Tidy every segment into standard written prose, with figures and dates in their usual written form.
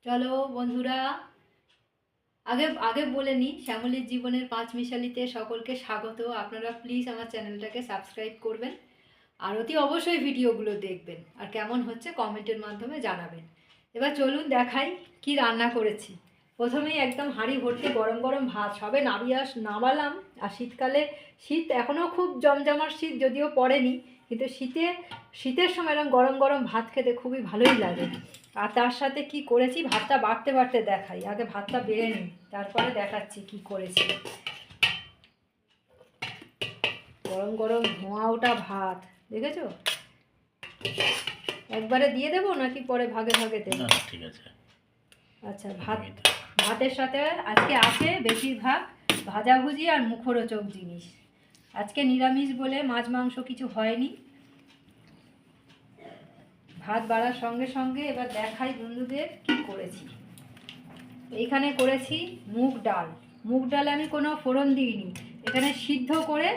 চলো বন্ধুরা, আগে আগে বলে নিই, শ্যামলীর জীবনের পাঁচমিশালিতে সকলকে স্বাগত। আপনারা প্লিজ আমার চ্যানেলটাকে সাবস্ক্রাইব করবেন আর অতি অবশ্যই ভিডিওগুলো দেখবেন, আর কেমন হচ্ছে কমেন্টের মাধ্যমে জানাবেন। এবার চলুন দেখাই কি রান্না করেছি। প্রথমেই একদম হাঁড়ি ভর্তি গরম গরম ভাত, সবে নামালাম। আর শীতকালে, শীত এখনও খুব জমজমার শীত যদিও পড়েনি, কিন্তু শীতের সময় এরকম গরম গরম ভাত খেতে খুবই ভালোই লাগে। আর তার সাথে কি করেছি, ভাতটা বাড়তে বাড়তে দেখাই। আগে ভাতটা বেড়ে নিই, তারপরে দেখাচ্ছি কি করেছি। গরম গরম ধোঁয়া ওঠা ভাত দেখেছো? একবারে দিয়ে দেবো নাকি পরে ভাগে ভাগে দেবো? ঠিক আছে। আচ্ছা, ভাতের সাথে আজকে আছে বেশিরভাগ ভাজাভুজি আর মুখরোচক জিনিস। আজকে নিরামিষ বলে মাছ মাংস কিছু হয়নি। ভাত বাড়ার সঙ্গে সঙ্গে এবার দেখাই বন্ধুদের কি করেছি। এইখানে করেছি মুগ ডাল। মুগ ডালে আমি কোনো ফোড়ন দিইনি, এখানে সিদ্ধ করে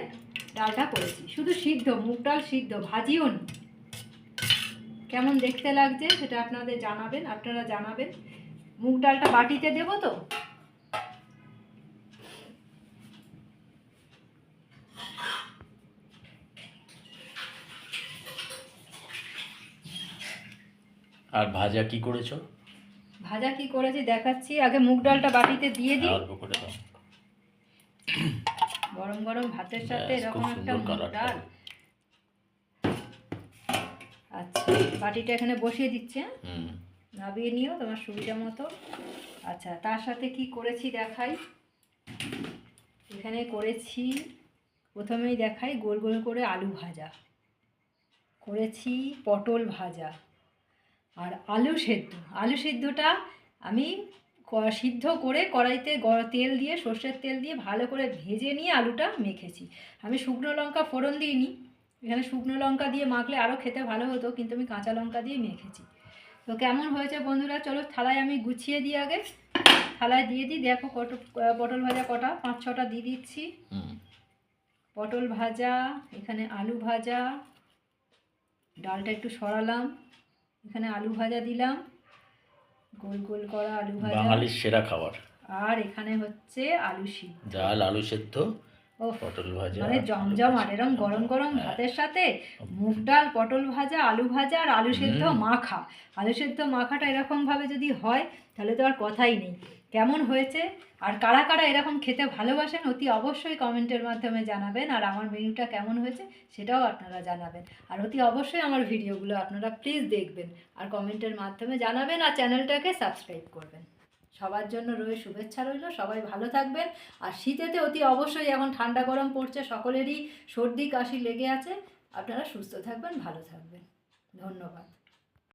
ডালটা করেছি, শুধু সিদ্ধ, মুগ ডাল সিদ্ধ, ভাজিও নি। কেমন দেখতে লাগছে সেটা আপনারা জানাবেন। মুগ ডালটা বাটিতে দেবো তো। আর ভাজা কি করেছো? ভাজা কি করেছি দেখাচ্ছি। আগে মুগ ডালটা বাটিতে দিয়ে দিই। অল্প করে দাও। গরম গরম ভাতের সাথে এরকম একটা মুগ ডাল। আচ্ছা, বাটিটা এখানে বসিয়ে দিচ্ছে, নাবিয়ে নিও তোমার সুবিধা মতো। আচ্ছা, তার সাথে কি করেছি দেখাই। এখানে করেছি, প্রথমেই দেখাই, গোল গোল করে আলু ভাজা করেছি, পটল ভাজা আর আলু সেদ্ধ। আলু সেদ্ধটা আমি সিদ্ধ করে কড়াইতে তেল দিয়ে, সর্ষের তেল দিয়ে ভালো করে ভেজে নিয়ে আলুটা মেখেছি। আমি শুকনো লঙ্কা ফোড়ন দিইনি, এখানে শুকনো লঙ্কা দিয়ে মাখলে আরও খেতে ভালো হতো, কিন্তু আমি কাঁচা লঙ্কা দিয়ে মেখেছি। তো কেমন হয়েছে বন্ধুরা, চলো থালায় আমি গুছিয়ে দিই। আগে থালায় দিয়ে দিই। দেখো পটল ভাজা কটা, 5-6টা দিয়ে দিচ্ছি। পটল ভাজা, এখানে আলু ভাজা, ডালটা একটু সরালাম, এখানে আলু ভাজা দিলাম, গোল গোল করা আলু ভাজা, বাঙালির সেরা খাবার। আর এখানে হচ্ছে আলু সিদ্ধ, ডাল, আলু সেদ্ধ, পটল ভাজা, মানে জমজমাট এরকম গরম গরম ভাতের সাথে মুগ ডাল, পটল ভাজা, আলু ভাজা আর আলু সেদ্ধ মাখা। আলু সেদ্ধ মাখাটা এরকমভাবে যদি হয় তাহলে তো আর কথাই নেই। কেমন হয়েছে আর কারা কারা এরকম খেতে ভালোবাসেন অতি অবশ্যই কমেন্টের মাধ্যমে জানাবেন। আর আমার মেনুটা কেমন হয়েছে সেটাও আপনারা জানাবেন। আর অতি অবশ্যই আমার ভিডিওগুলো আপনারা প্লিজ দেখবেন আর কমেন্টের মাধ্যমে জানাবেন, আর চ্যানেলটাকে সাবস্ক্রাইব করবেন। সবার জন্য শুভেচ্ছা রইল, সবাই ভালো থাকবেন। আর শীতেতে অতি অবশ্যই, এখন ঠান্ডা গরম পড়ছে, সকলেরই সর্দি কাশি লেগে আছে। আপনারা সুস্থ থাকবেন, ভালো থাকবেন। ধন্যবাদ।